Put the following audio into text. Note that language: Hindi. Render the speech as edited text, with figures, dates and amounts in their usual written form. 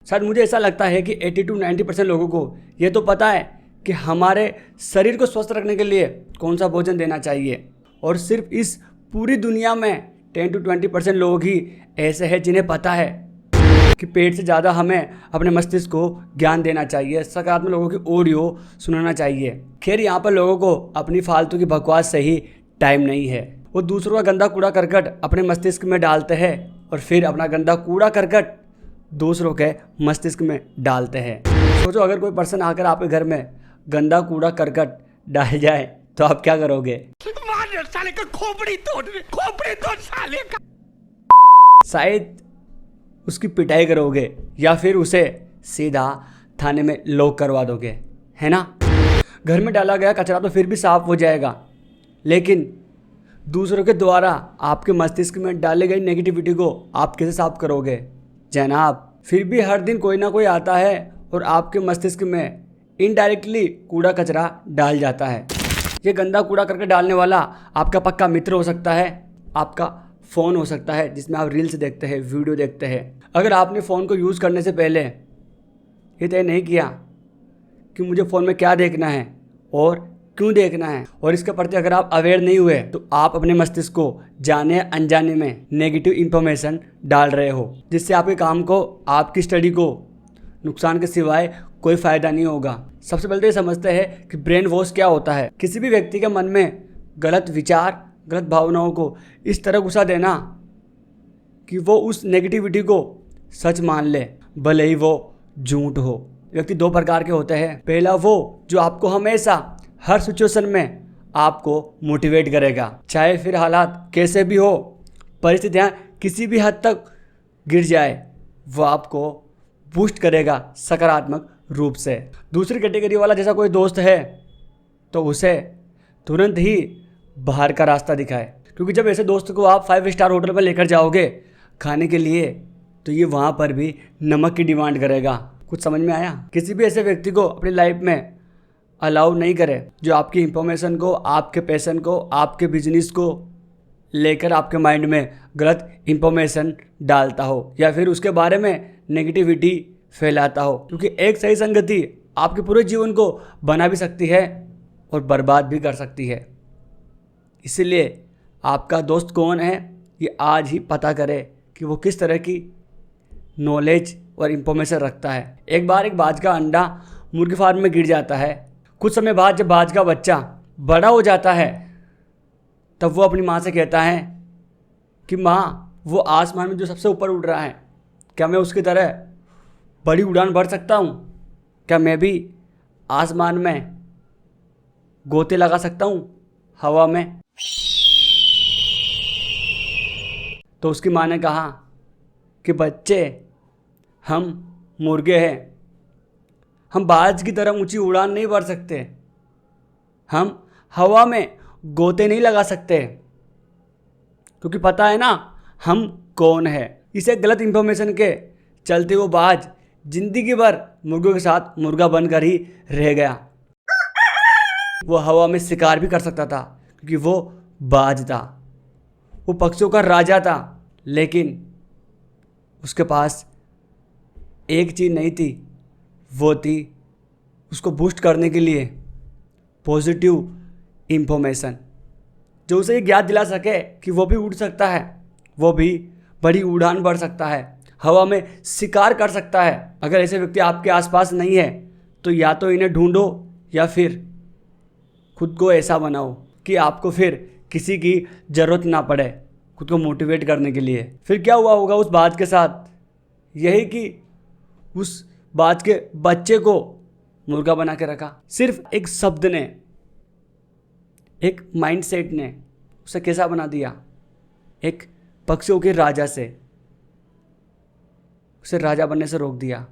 शायद मुझे ऐसा लगता है कि 80 to 90% लोगों को ये तो पता है कि हमारे शरीर को स्वस्थ रखने के लिए कौन सा भोजन देना चाहिए, और सिर्फ इस पूरी दुनिया में 10 to 20% लोग ही ऐसे हैं जिन्हें पता है कि पेट से ज़्यादा हमें अपने मस्तिष्क को ज्ञान देना चाहिए, सकारात्मक लोगों की ऑडियो सुनाना चाहिए। खैर, यहाँ पर लोगों को अपनी फालतू की बकवास से ही टाइम नहीं है। वो दूसरों का गंदा कूड़ा करकट अपने मस्तिष्क में डालते हैं और फिर अपना गंदा कूड़ा करकट दूसरों के मस्तिष्क में डालते हैं। सोचो, अगर कोई पर्सन आकर आपके घर में गंदा कूड़ा करकट डाल जाए तो आप क्या करोगे? साले का खोपड़ी तोड़ साले का। शायद उसकी पिटाई करोगे या फिर उसे सीधा थाने में लॉक करवा दोगे, है ना? घर में डाला गया कचरा तो फिर भी साफ हो जाएगा, लेकिन दूसरों के द्वारा आपके मस्तिष्क में डाली गई नेगेटिविटी को आप कैसे साफ करोगे जनाब? फिर भी हर दिन कोई ना कोई आता है और आपके मस्तिष्क में इनडायरेक्टली कूड़ा कचरा डाल जाता है। ये गंदा कूड़ा करके डालने वाला आपका पक्का मित्र हो सकता है, आपका फ़ोन हो सकता है जिसमें आप रील्स देखते हैं, वीडियो देखते हैं। अगर आपने फ़ोन को यूज़ करने से पहले ये तय नहीं किया कि मुझे फ़ोन में क्या देखना है और क्यों देखना है, और इसके प्रति अगर आप अवेयर नहीं हुए, तो आप अपने मस्तिष्क को जाने अनजाने में नेगेटिव इन्फॉर्मेशन डाल रहे हो, जिससे आपके काम को, आपकी स्टडी को नुकसान के सिवाय कोई फ़ायदा नहीं होगा। सबसे पहले तो ये समझते हैं कि ब्रेन वॉश क्या होता है। किसी भी व्यक्ति के मन में गलत विचार, गलत भावनाओं को इस तरह घुसा देना कि वो उस नेगेटिविटी को सच मान ले, भले ही वो झूठ हो। व्यक्ति दो प्रकार के होते हैं। पहला वो जो आपको हमेशा हर सिचुएशन में आपको मोटिवेट करेगा, चाहे फिर हालात कैसे भी हो, परिस्थितियाँ किसी भी हद तक गिर जाए, वो आपको बूस्ट करेगा सकारात्मक रूप से। दूसरी कैटेगरी वाला जैसा कोई दोस्त है तो उसे तुरंत ही बाहर का रास्ता दिखाए, क्योंकि जब ऐसे दोस्त को आप 5 स्टार होटल पर लेकर जाओगे खाने के लिए, तो ये वहाँ पर भी नमक की डिमांड करेगा। कुछ समझ में आया? किसी भी ऐसे व्यक्ति को अपनी लाइफ में अलाउ नहीं करे जो आपकी इंफॉर्मेशन को, आपके पैशन को, आपके बिजनेस को लेकर आपके माइंड में गलत इंफॉर्मेशन डालता हो या फिर उसके बारे में नेगेटिविटी फैलाता हो, क्योंकि एक सही संगति आपके पूरे जीवन को बना भी सकती है और बर्बाद भी कर सकती है। इसलिए आपका दोस्त कौन है ये आज ही पता करें कि वो किस तरह की नॉलेज और इन्फॉर्मेशन रखता है। एक बार एक बाज का अंडा मुर्गी फार्म में गिर जाता है। कुछ समय बाद जब बाज का बच्चा बड़ा हो जाता है, तब वो अपनी माँ से कहता है कि माँ, वो आसमान में जो सबसे ऊपर उड़ रहा है, क्या मैं उसकी तरह बड़ी उड़ान भर सकता हूँ? क्या मैं भी आसमान में गोते लगा सकता हूँ हवा में? तो उसकी माँ ने कहा कि बच्चे, हम मुर्गे हैं, हम बाज की तरह ऊंची उड़ान नहीं भर सकते, हम हवा में गोते नहीं लगा सकते, क्योंकि पता है ना हम कौन है। इसे गलत इंफॉर्मेशन के चलते वो बाज जिंदगी भर मुर्गों के साथ मुर्गा बनकर ही रह गया। वो हवा में शिकार भी कर सकता था क्योंकि वो बाज था, वो पक्षियों का राजा था, लेकिन उसके पास एक चीज़ नहीं थी, वो थी उसको बूस्ट करने के लिए पॉजिटिव इंफॉर्मेशन, जो उसे ये याद दिला सके कि वो भी उड़ सकता है, वो भी बड़ी उड़ान भर सकता है, हवा में शिकार कर सकता है। अगर ऐसे व्यक्ति आपके आसपास नहीं है तो या तो इन्हें ढूंढो या फिर खुद को ऐसा बनाओ कि आपको फिर किसी की ज़रूरत ना पड़े खुद को मोटिवेट करने के लिए। फिर क्या हुआ होगा उस बाज के साथ? यही कि उस बाज के बच्चे को मुर्गा बना के रखा। सिर्फ एक शब्द ने, एक माइंडसेट ने उसे कैसा बना दिया? एक पक्षियों के राजा से उसे राजा बनने से रोक दिया।